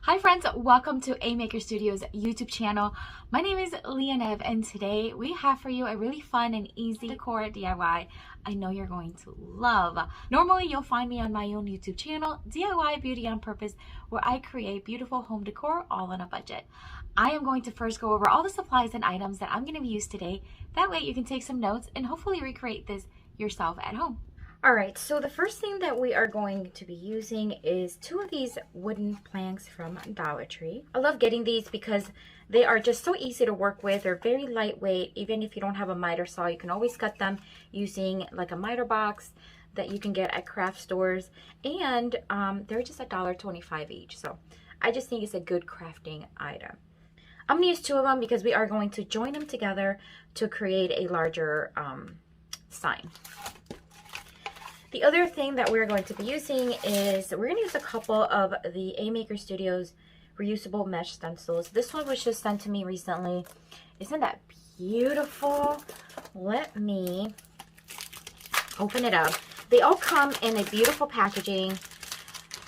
Hi friends, welcome to A Maker Studios YouTube channel. My name is Lianep and today we have for you a really fun and easy decor DIY I know you're going to love. Normally you'll find me on my own YouTube channel, DIY Beauty on Purpose, where I create beautiful home decor all on a budget. I am going to first go over all the supplies and items that I'm going to use today. That way you can take some notes and hopefully recreate this yourself at home. Alright, so the first thing that we are going to be using is two of these wooden planks from Dollar Tree. I love getting these because they are just so easy to work with. They're very lightweight. Even if you don't have a miter saw, you can always cut them using like a miter box that you can get at craft stores. And they're just $1.25 each. So I just think it's a good crafting item. I'm going to use two of them because we are going to join them together to create a larger sign. The other thing that we're going to be using is we're going to use a couple of the A Maker Studios reusable mesh stencils. This one was just sent to me recently. Isn't that beautiful? Let me open it up. They all come in a beautiful packaging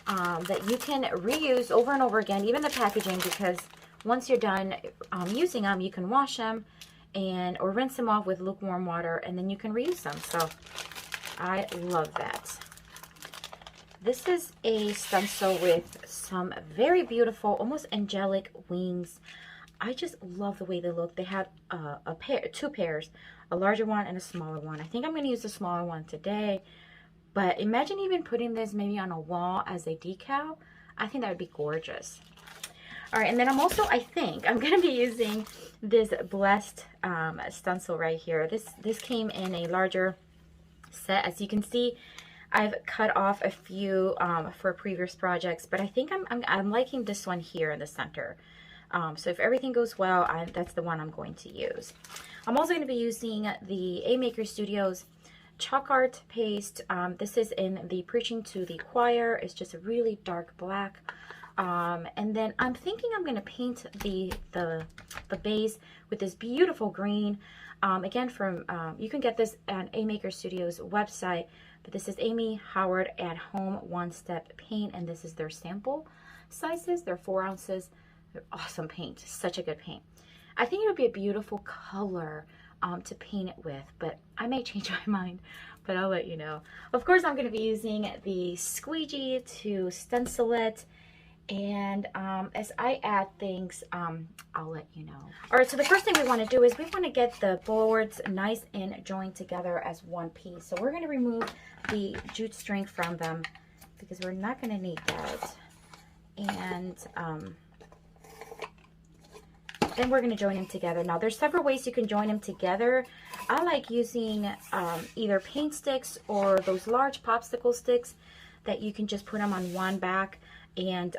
that you can reuse over and over again, even the packaging, because once you're done using them, you can wash them or rinse them off with lukewarm water, and then you can reuse them. So I love that. This is a stencil with some very beautiful, almost angelic wings. I just love the way they look. They have two pairs, a larger one and a smaller one. I think I'm going to use the smaller one today. But imagine even putting this maybe on a wall as a decal. I think that would be gorgeous. All right, and then I think I'm going to be using this Blessed stencil right here. This came in a larger set. As you can see, I've cut off a few for previous projects, but I think I'm liking this one here in the center. So if everything goes well, that's the one I'm going to use. I'm also going to be using the A Maker Studios chalk art paste. This is in the Preaching to the Choir. It's just a really dark black. And then I'm thinking I'm going to paint the base with this beautiful green. Again, you can get this on A Maker Studios website, but this is Amy Howard at Home One Step Paint, and this is their sample sizes. They're 4 ounces. They're awesome paint. Such a good paint. I think it would be a beautiful color to paint it with, but I may change my mind, but I'll let you know. Of course, I'm going to be using the Squeegee to stencil it. And as I add things, I'll let you know. All right, so the first thing we want to do is we want to get the boards nice and joined together as one piece. So we're going to remove the jute string from them because we're not going to need that. And then we're going to join them together. Now, there's several ways you can join them together. I like using either paint sticks or those large popsicle sticks that you can just put them on one back. And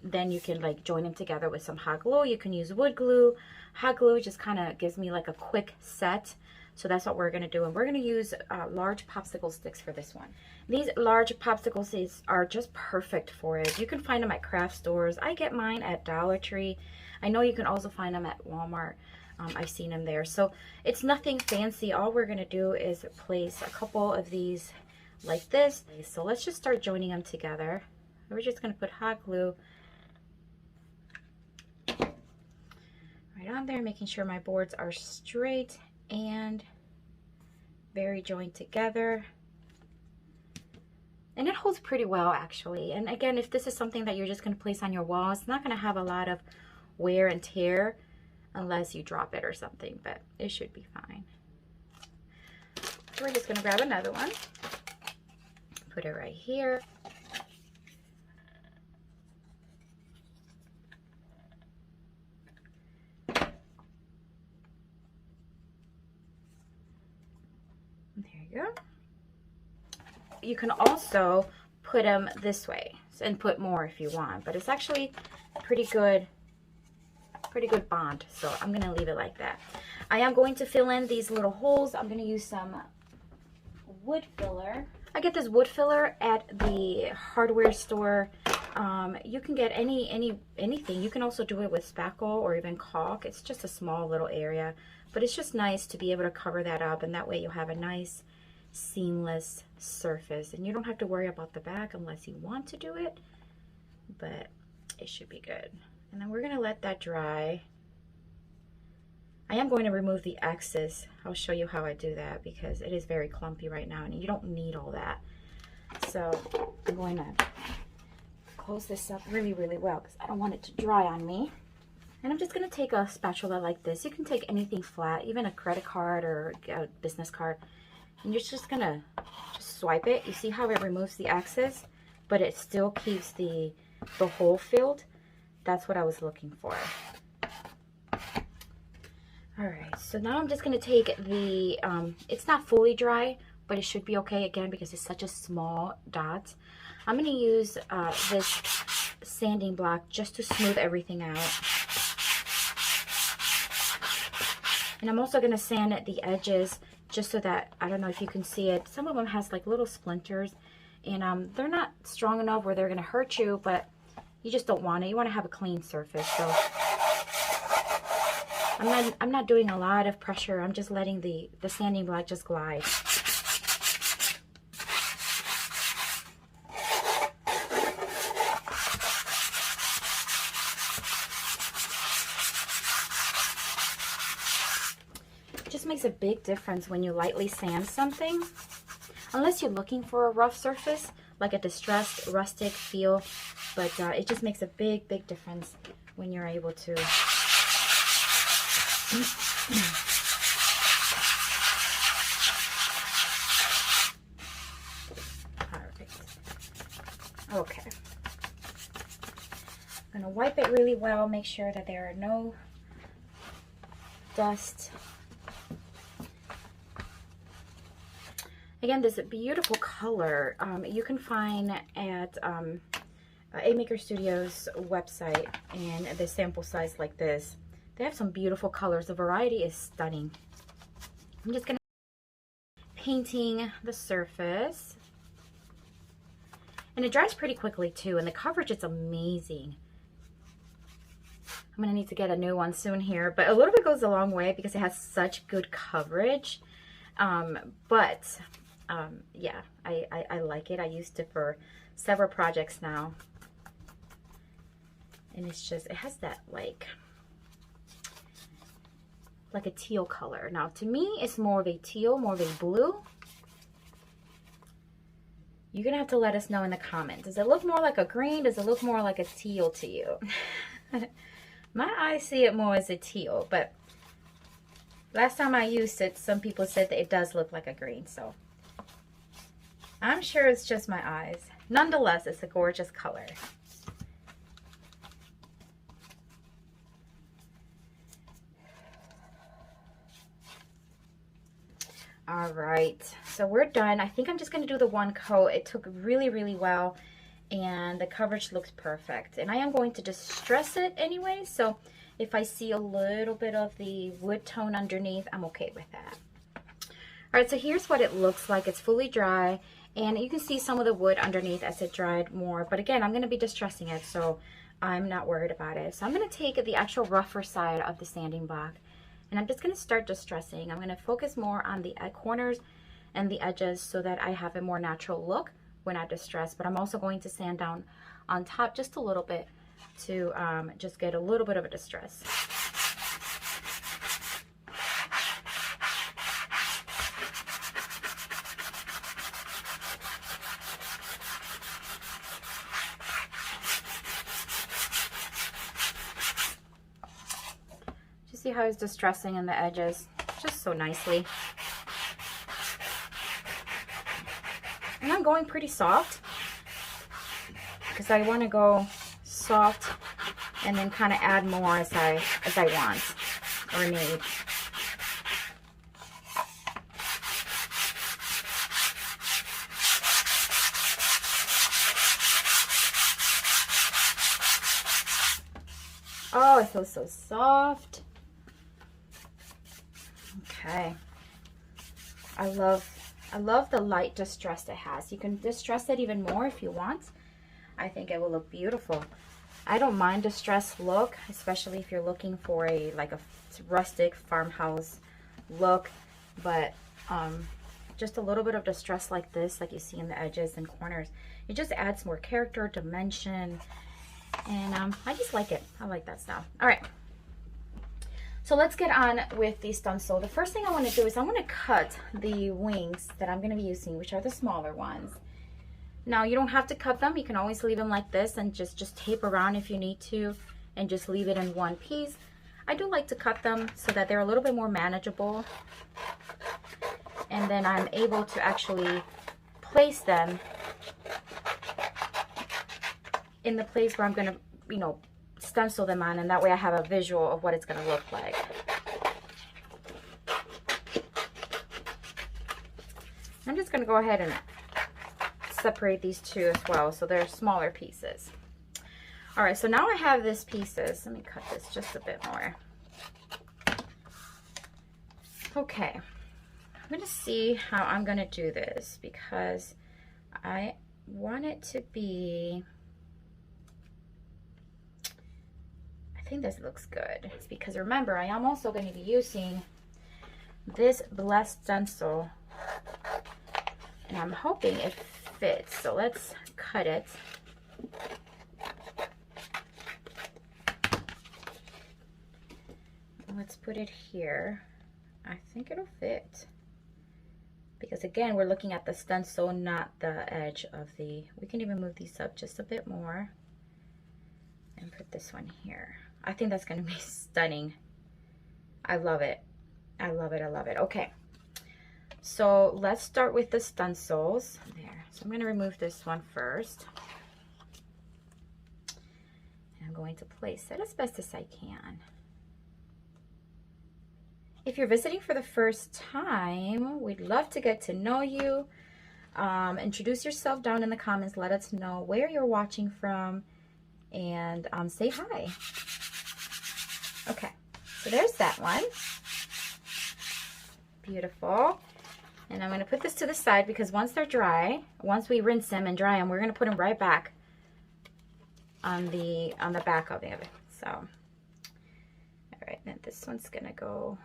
then you can like join them together with some hot glue. You can use wood glue. Hot glue just kind of gives me like a quick set. So that's what we're going to do. And we're going to use large popsicle sticks for this one. These large popsicle sticks are just perfect for it. You can find them at craft stores. I get mine at Dollar Tree. I know you can also find them at Walmart. I've seen them there. So it's nothing fancy. All we're going to do is place a couple of these like this. So let's just start joining them together. We're just going to put hot glue right on there, making sure my boards are straight and very joined together. And it holds pretty well, actually. And again, if this is something that you're just going to place on your wall, it's not going to have a lot of wear and tear unless you drop it or something, but it should be fine. So we're just going to grab another one, put it right here. You can also put them this way and put more if you want, but it's actually pretty good bond, so I'm going to leave it like that. I am going to fill in these little holes. I'm going to use some wood filler. I get this wood filler at the hardware store. You can get anything. You can also do it with spackle or even caulk. It's just a small little area, but it's just nice to be able to cover that up, and that way you'll have a nice seamless surface and you don't have to worry about the back unless you want to do it. But it should be good. And then we're gonna let that dry. I am going to remove the excess. I'll show you how I do that because it is very clumpy right now and you don't need all that. So I'm going to close this up really, really well because I don't want it to dry on me. And I'm just going to take a spatula like this. You can take anything flat, even a credit card or a business card. And you're just going to just swipe it. You see how it removes the excess, but it still keeps the hole filled. That's what I was looking for. All right, so now I'm just going to take the, it's not fully dry, but it should be okay again because it's such a small dot. I'm going to use this sanding block just to smooth everything out. And I'm also going to sand at the edges just so that, I don't know if you can see it, some of them has like little splinters and they're not strong enough where they're going to hurt you, but you just don't want it. You want to have a clean surface. So I'm not doing a lot of pressure. I'm just letting the sanding block just glide. It just makes a big difference when you lightly sand something. Unless you're looking for a rough surface, like a distressed rustic feel, but it just makes a big, big difference when you're able to. All right. Okay. I'm gonna wipe it really well, make sure that there are no dust. Again, this is a beautiful color. You can find at A Maker Studios website, and the sample size like this. They have some beautiful colors. The variety is stunning. I'm just gonna painting the surface, and it dries pretty quickly too, and the coverage is amazing. I'm gonna need to get a new one soon here, but a little bit goes a long way because it has such good coverage. Yeah, I like it. I used it for several projects now, and it's just, it has that like a teal color. Now to me it's more of a teal, more of a blue. You're gonna have to let us know in the comments. Does it look more like a green? Does it look more like a teal to you? My eyes see it more as a teal, but last time I used it, some people said that it does look like a green, so I'm sure it's just my eyes. Nonetheless, it's a gorgeous color. All right, so we're done. I think I'm just going to do the one coat. It took really, really well, and the coverage looks perfect. And I am going to distress it anyway, so if I see a little bit of the wood tone underneath, I'm okay with that. All right, so here's what it looks like. It's fully dry, and you can see some of the wood underneath as it dried more. But again, I'm going to be distressing it, so I'm not worried about it. So I'm going to take the actual rougher side of the sanding block, and I'm just going to start distressing. I'm going to focus more on the corners and the edges so that I have a more natural look when I distress. But I'm also going to sand down on top just a little bit to just get a little bit of a distress. See how it's distressing in the edges just so nicely. And I'm going pretty soft because I want to go soft and then kind of add more as I want or need. Oh, it feels so soft. Okay, I love the light distress it has. You can distress it even more if you want. I think it will look beautiful. I don't mind distress look, especially if you're looking for a rustic farmhouse look, but just a little bit of distress like this, like you see in the edges and corners, it just adds more character, dimension, And I just like it. I like that style. All right. So let's get on with the stencil. The first thing I want to do is I want to cut the wings that I'm going to be using, which are the smaller ones. Now you don't have to cut them. You can always leave them like this and just tape around if you need to, and just leave it in one piece. I do like to cut them so that they're a little bit more manageable, and then I'm able to actually place them in the place where I'm going to, you know, stencil them on, and that way I have a visual of what it's going to look like. I'm just going to go ahead and separate these two as well so they're smaller pieces. All right, so now I have these pieces. Let me cut this just a bit more. Okay, I'm going to see how I'm going to do this because I want it to be, I think this looks good. It's because remember, I am also going to be using this blessed stencil, and I'm hoping it fits. So let's cut it. Let's put it here. I think it'll fit. Because again, we're looking at the stencil, not the edge of the, we can even move these up just a bit more and put this one here. I think that's going to be stunning. I love it. I love it. I love it. Okay. So let's start with the stencils. There. So I'm going to remove this one first. And I'm going to place it as best as I can. If you're visiting for the first time, we'd love to get to know you. Introduce yourself down in the comments. Let us know where you're watching from, and say hi. Okay, so there's that one. Beautiful. And I'm going to put this to the side because once they're dry, once we rinse them and dry them, we're going to put them right back on the back of it. So, all right, then this one's going to go.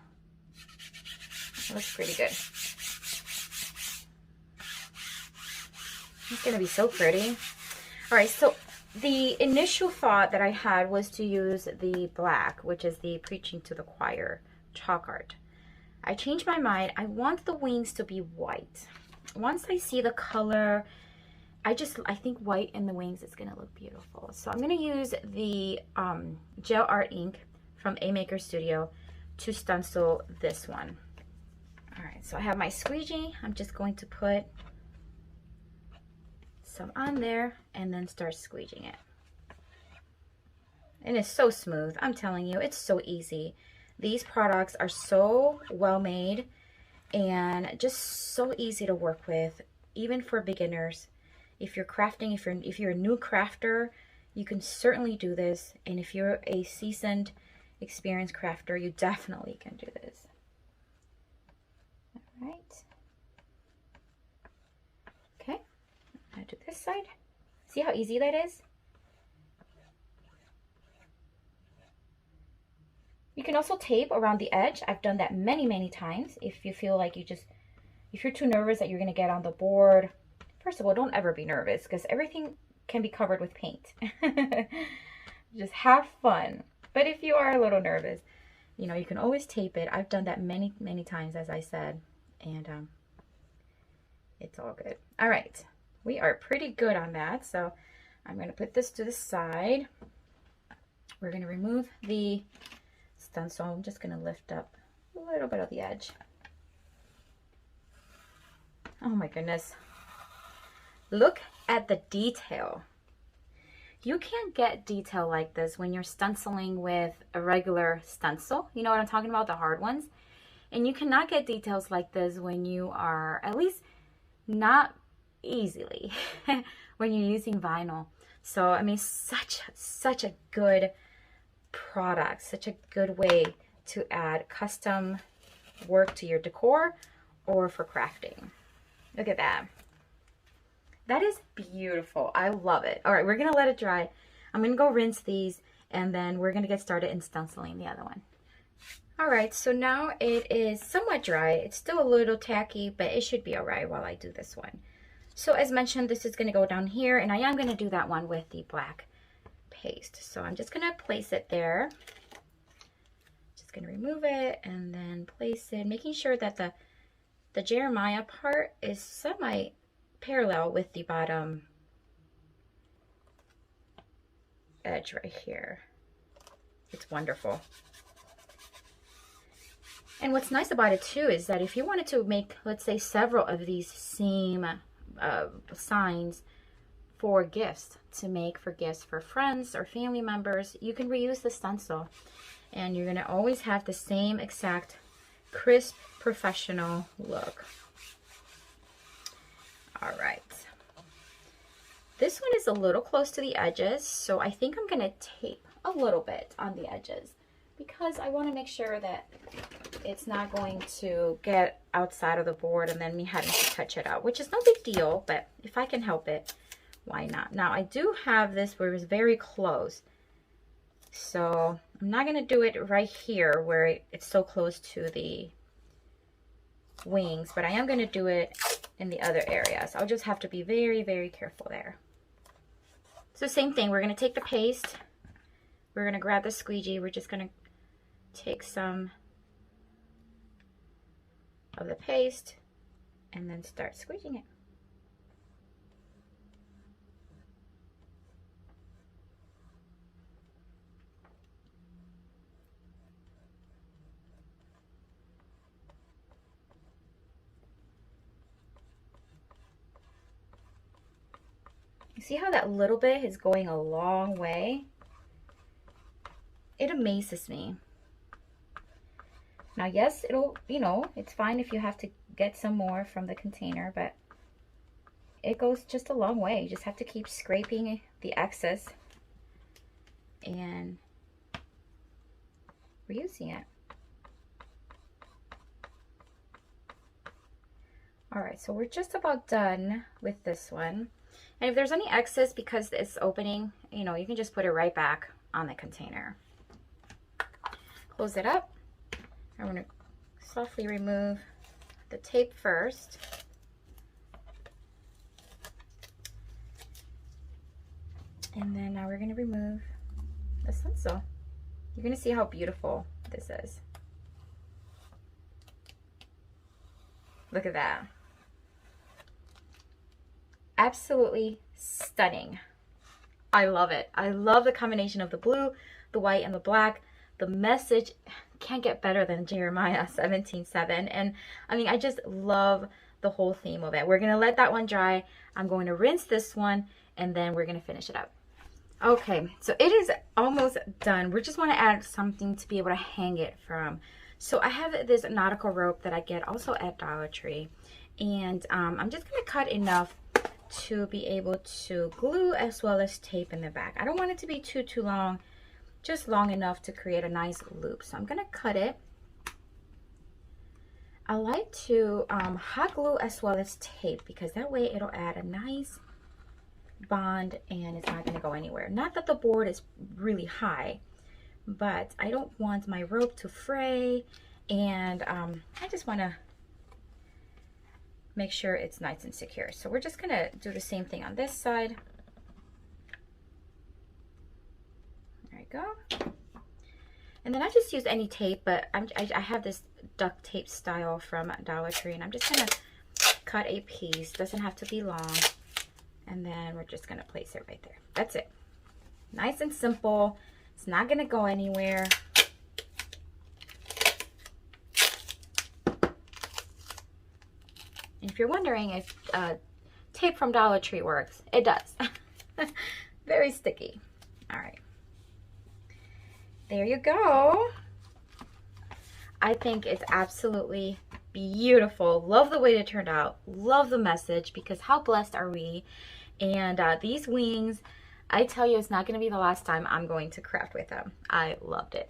It looks pretty good. It's going to be so pretty. All right, so the initial thought that I had was to use the black, which is the Preaching to the Choir chalk art. I changed my mind. I want the wings to be white. Once I see the color, I think white in the wings is going to look beautiful. So I'm going to use the gel art ink from A Maker Studio to stencil this one. All right, so I have my squeegee. I'm just going to put some on there and then start squeegeeing it. And it's so smooth. I'm telling you, it's so easy. These products are so well made and just so easy to work with, even for beginners. If you're crafting, if you're a new crafter, you can certainly do this. And if you're a seasoned, experienced crafter, you definitely can do this. All right. Okay. I'm gonna do this side. See how easy that is? You can also tape around the edge. I've done that many, many times. If you feel like if you're too nervous that you're gonna get on the board, first of all, don't ever be nervous because everything can be covered with paint. Just have fun. But if you are a little nervous, you know, you can always tape it. I've done that many, many times, as I said, and it's all good. All right, we are pretty good on that. So I'm gonna put this to the side. We're gonna remove the stencil. I'm just gonna lift up a little bit of the edge. Oh my goodness. Look at the detail. You can't get detail like this when you're stenciling with a regular stencil. You know what I'm talking about, the hard ones. And you cannot get details like this when you are, at least not easily, when you're using vinyl. So, I mean, such a good product, such a good way to add custom work to your decor or for crafting. Look at that. That is beautiful. I love it. All right, we're gonna let it dry. I'm gonna go rinse these and then we're gonna get started in stenciling the other one. All right, so now it is somewhat dry. It's still a little tacky, but it should be all right while I do this one. So as mentioned, this is gonna go down here, and I am gonna do that one with the black paste. So I'm just gonna place it there. Just gonna remove it and then place it, making sure that the Jeremiah part is semi-parallel with the bottom edge right here. It's wonderful. And what's nice about it too is that if you wanted to make, let's say, several of these same signs for gifts, to make for gifts for friends or family members, you can reuse the stencil. And you're gonna always have the same exact crisp, professional look. All right. This one is a little close to the edges, so I think I'm gonna tape a little bit on the edges because I wanna make sure that it's not going to get outside of the board and then me having to touch it out, which is no big deal, but if I can help it, why not? Now I do have this where it's very close, so I'm not gonna do it right here where it's so close to the wings, but I am gonna do it in the other areas. I'll just have to be very, very careful there. So same thing, we're gonna take the paste, we're gonna grab the squeegee, we're just gonna take some of the paste and then start squeegeeing it. You see how that little bit is going a long way? It amazes me. Now, yes, it'll, you know, it's fine if you have to get some more from the container, but it goes just a long way. You just have to keep scraping the excess and reusing it. All right, so we're just about done with this one. And if there's any excess because it's opening, you know, you can just put it right back on the container. Close it up. I'm going to softly remove the tape first. And then now we're going to remove the stencil. You're going to see how beautiful this is. Look at that. Absolutely stunning. I love it. I love the combination of the blue, the white, and the black. The message can't get better than Jeremiah 17:7. And I mean, I just love the whole theme of it. We're going to let that one dry. I'm going to rinse this one and then we're going to finish it up. Okay, so it is almost done. We just want to add something to be able to hang it from. So I have this nautical rope that I get also at Dollar Tree. And I'm just going to cut enough to be able to glue as well as tape in the back. I don't want it to be too long, just long enough to create a nice loop. So I'm going to cut it. I like to hot glue as well as tape because that way it'll add a nice bond and it's not going to go anywhere. Not that the board is really high, but I don't want my rope to fray, and I just want to make sure it's nice and secure. So we're just gonna do the same thing on this side. There you go. And then I just use any tape, but I have this duct tape style from Dollar Tree, and I'm just gonna cut a piece. Doesn't have to be long. And then we're just gonna place it right there. That's it. Nice and simple. It's not gonna go anywhere. And if you're wondering if tape from Dollar Tree works, it does. Very sticky. All right. There you go. I think it's absolutely beautiful. Love the way it turned out. Love the message, because how blessed are we? And these wings, I tell you, it's not going to be the last time I'm going to craft with them. I loved it.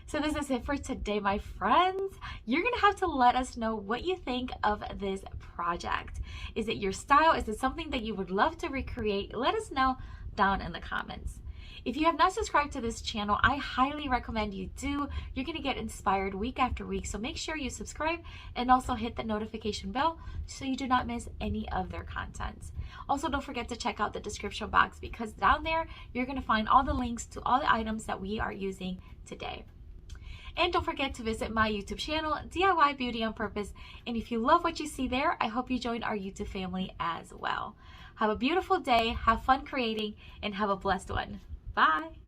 So this is it for today, my friends. You're gonna have to let us know what you think of this project. Is it your style? Is it something that you would love to recreate? Let us know down in the comments. If you have not subscribed to this channel, I highly recommend you do. You're going to get inspired week after week, so make sure you subscribe and also hit the notification bell so you do not miss any of their contents. Also, don't forget to check out the description box because down there you're going to find all the links to all the items that we are using today. And don't forget to visit my YouTube channel, DIY Beauty on Purpose. And if you love what you see there, I hope you join our YouTube family as well. Have a beautiful day, have fun creating, and have a blessed one. Bye.